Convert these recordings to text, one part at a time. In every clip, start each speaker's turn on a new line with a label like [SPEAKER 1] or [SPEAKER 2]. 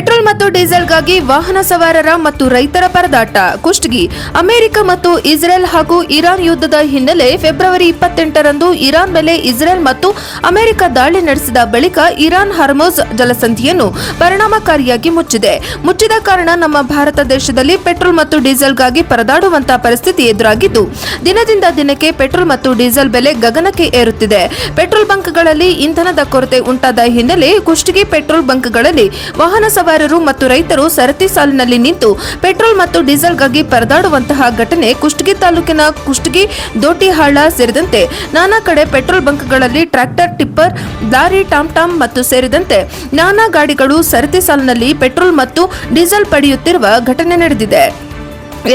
[SPEAKER 1] Petrol ಮತ್ತು ಡೀಸೆಲ್ಗಾಗಿ ವಾಹನ ಸವಾರರ ಮತ್ತು ರೈತರ ಪರದಾಟ. ಕುಷ್ಟಗಿ. ಅಮೆರಿಕ ಮತ್ತು ಇಸ್ರೇಲ್ ಹಾಗೂ ಇರಾನ್ ಯುದ್ಧದ ಹಿನ್ನೆಲೆ ಫೆಬ್ರವರಿ 28ರಂದು ಇರಾನ್ ಮೇಲೆ ಇಸ್ರೇಲ್ ಮತ್ತು ಅಮೆರಿಕ ದಾಳಿ ನಡೆಸಿದ ಬಳಿಕ ಇರಾನ್ ಹಾರ್ಮುಜ್ ಜಲಸಂಧಿಯನ್ನು ಪರಿಣಾಮಕಾರಿಯಾಗಿ ಮುಚ್ಚಿದ ಕಾರಣ ನಮ್ಮ ಭಾರತ ದೇಶದಲ್ಲಿ ಪೆಟ್ರೋಲ್ ಮತ್ತು ಡೀಸೆಲ್ಗಾಗಿ ಪರದಾಡುವಂತಹ ಪರಿಸ್ಥಿತಿ ಎದುರಾಗಿದ್ದು, ದಿನದಿಂದ ದಿನಕ್ಕೆ ಪೆಟ್ರೋಲ್ ಮತ್ತು ಡೀಸೆಲ್ ಬೆಲೆ ಗಗನಕ್ಕೆ ಏರುತ್ತಿದೆ. ಪೆಟ್ರೋಲ್ ಬಂಕ್ಗಳಲ್ಲಿ ಇಂಧನದ ಕೊರತೆ ಉಂಟಾದ ಹಿನ್ನೆಲೆ ಕುಷ್ಟಗಿ ಪೆಟ್ರೋಲ್ ಬಂಕ್ಗಳಲ್ಲಿ ವಾಹನ ಸವಾರರು ಮತ್ತು ರೈತರು ಸರತಿ ಸಾಲಿನಲ್ಲಿ ನಿಂತು ಪೆಟ್ರೋಲ್ ಮತ್ತು ಡೀಸೆಲ್ಗಾಗಿ ಪರದಾಡುವಂತಹ ಘಟನೆ ಕುಷ್ಟಗಿ ತಾಲೂಕಿನ ಕುಷ್ಟಗಿ, ದೋಟಿಹಾಳ ಸೇರಿದಂತೆ ನಾನಾ ಕಡೆ ಪೆಟ್ರೋಲ್ ಬಂಕ್ಗಳಲ್ಲಿ ಟ್ರ್ಯಾಕ್ಟರ್, ಟಿಪ್ಪರ್, ಲಾರಿ, ಟಾಮ್ ಮತ್ತು ಸೇರಿದಂತೆ ನಾನಾ ಗಾಡಿಗಳು ಸರತಿ ಸಾಲಿನಲ್ಲಿ ಪೆಟ್ರೋಲ್ ಮತ್ತು ಡೀಸೆಲ್ ಪಡೆಯುತ್ತಿರುವ ಘಟನೆ ನಡೆದಿದೆ.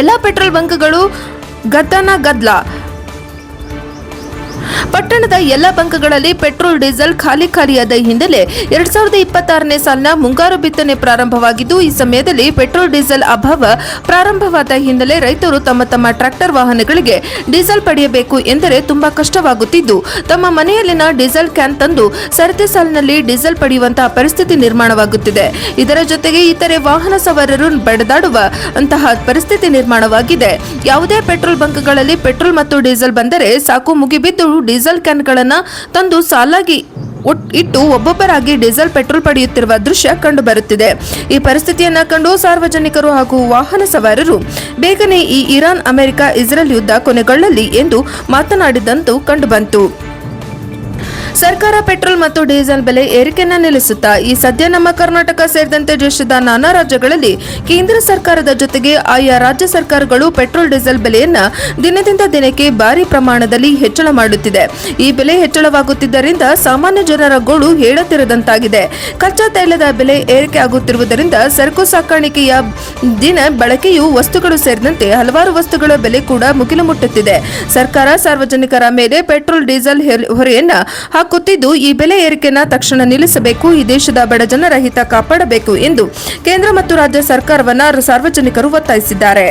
[SPEAKER 1] ಎಲ್ಲಾ ಪೆಟ್ರೋಲ್ ಬಂಕ್ಗಳು ಗದ್ದಲ. ಪಟ್ಟಣದ ಎಲ್ಲ ಬಂಕ್ಗಳಲ್ಲಿ ಪೆಟ್ರೋಲ್, ಡೀಸೆಲ್ ಖಾಲಿಯಾದ ಹಿನ್ನೆಲೆ 2026ನೇ ಸಾಲಿನ ಮುಂಗಾರು ಬಿತ್ತನೆ ಪ್ರಾರಂಭವಾಗಿದ್ದು, ಈ ಸಮಯದಲ್ಲಿ ಪೆಟ್ರೋಲ್, ಡೀಸೆಲ್ ಅಭಾವ ಪ್ರಾರಂಭವಾದ ಹಿನ್ನೆಲೆ ರೈತರು ತಮ್ಮ ಟ್ರ್ಯಾಕ್ಟರ್ ವಾಹನಗಳಿಗೆ ಡೀಸೆಲ್ ಪಡೆಯಬೇಕು ಎಂದರೆ ತುಂಬಾ ಕಷ್ಟವಾಗುತ್ತಿದ್ದು, ತಮ್ಮ ಮನೆಯಲ್ಲಿನ ಡೀಸೆಲ್ ಕ್ಯಾನ್ ತಂದು ಸರತಿ ಸಾಲಿನಲ್ಲಿ ಡೀಸೆಲ್ ಪಡೆಯುವಂತಹ ಪರಿಸ್ಥಿತಿ ನಿರ್ಮಾಣವಾಗುತ್ತಿದೆ. ಇದರ ಜೊತೆಗೆ ಇತರೆ ವಾಹನ ಸವಾರರು ಬಡಿದಾಡುವ ಅಂತಹ ಪರಿಸ್ಥಿತಿ ನಿರ್ಮಾಣವಾಗಿದೆ. ಯಾವುದೇ ಪೆಟ್ರೋಲ್ ಬಂಕ್ಗಳಲ್ಲಿ ಪೆಟ್ರೋಲ್ ಮತ್ತು ಡೀಸೆಲ್ ಬಂದರೆ ಸಾಕು, ಮುಗಿಬಿದ್ದು ಡೀಸೆಲ್ ಕ್ಯಾನ್ಗಳನ್ನು ತಂದು ಸಾಲಾಗಿ ಇಟ್ಟು ಒಬ್ಬೊಬ್ಬರಾಗಿ ಡೀಸೆಲ್, ಪೆಟ್ರೋಲ್ ಪಡೆಯುತ್ತಿರುವ ದೃಶ್ಯ ಕಂಡುಬರುತ್ತಿದೆ. ಈ ಪರಿಸ್ಥಿತಿಯನ್ನ ಕಂಡು ಸಾರ್ವಜನಿಕರು ಹಾಗೂ ವಾಹನ ಸವಾರರು ಬೇಗನೆ ಈ ಇರಾನ್, ಅಮೆರಿಕ, ಇಸ್ರೇಲ್ ಯುದ್ಧ ಕೊನೆಗೊಳ್ಳಲಿ ಎಂದು ಮಾತನಾಡಿದಂತೂ ಕಂಡುಬಂತು. ಸರ್ಕಾರ ಪೆಟ್ರೋಲ್ ಮತ್ತು ಡೀಸೆಲ್ ಬೆಲೆ ಏರಿಕೆಯನ್ನು ನಿಲ್ಲಿಸುತ್ತಾ ಈ ಸದ್ಯ ನಮ್ಮ ಕರ್ನಾಟಕ ಸೇರಿದಂತೆ ದೇಶದ ನಾನಾ ರಾಜ್ಯಗಳಲ್ಲಿ ಕೇಂದ್ರ ಸರ್ಕಾರದ ಜೊತೆಗೆ ಆಯಾ ರಾಜ್ಯ ಸರ್ಕಾರಗಳು ಪೆಟ್ರೋಲ್, ಡೀಸೆಲ್ ಬೆಲೆಯನ್ನ ದಿನದಿಂದ ದಿನಕ್ಕೆ ಭಾರಿ ಪ್ರಮಾಣದಲ್ಲಿ ಹೆಚ್ಚಳ ಮಾಡುತ್ತಿದೆ. ಈ ಬೆಲೆ ಹೆಚ್ಚಳವಾಗುತ್ತಿದ್ದರಿಂದ ಸಾಮಾನ್ಯ ಜನರ ಗೋಳು ಹೇಳುತ್ತಿರದಂತಾಗಿದೆ. ಕಚ್ಚಾ ತೈಲದ ಬೆಲೆ ಏರಿಕೆ ಆಗುತ್ತಿರುವುದರಿಂದ ಸರಕು ಸಾಗಾಣಿಕೆಯ ದಿನ ಬಳಕೆಯು ವಸ್ತುಗಳು ಸೇರಿದಂತೆ ಹಲವಾರು ವಸ್ತುಗಳ ಬೆಲೆ ಕೂಡ ಮುಗಿಲು ಮುಟ್ಟುತ್ತಿದೆ. ಸರ್ಕಾರ ಸಾರ್ವಜನಿಕರ ಮೇಲೆ ಪೆಟ್ರೋಲ್, ಡೀಸೆಲ್ ಹೊರೆಯನ್ನ ಹಾಕುತ್ತಿದ್ದು, ಈ ಬೆಲೆ ಏರಿಕೆಯನ್ನು ತಕ್ಷಣ ನಿಲ್ಲಿಸಬೇಕು, ಈ ದೇಶದ ಬಡ ಜನರ ಹಿತ ಕಾಪಾಡಬೇಕು ಎಂದು ಕೇಂದ್ರ ಮತ್ತು ರಾಜ್ಯ ಸರ್ಕಾರವನ್ನ ಸಾರ್ವಜನಿಕರು ಒತ್ತಾಯಿಸಿದ್ದಾರೆ.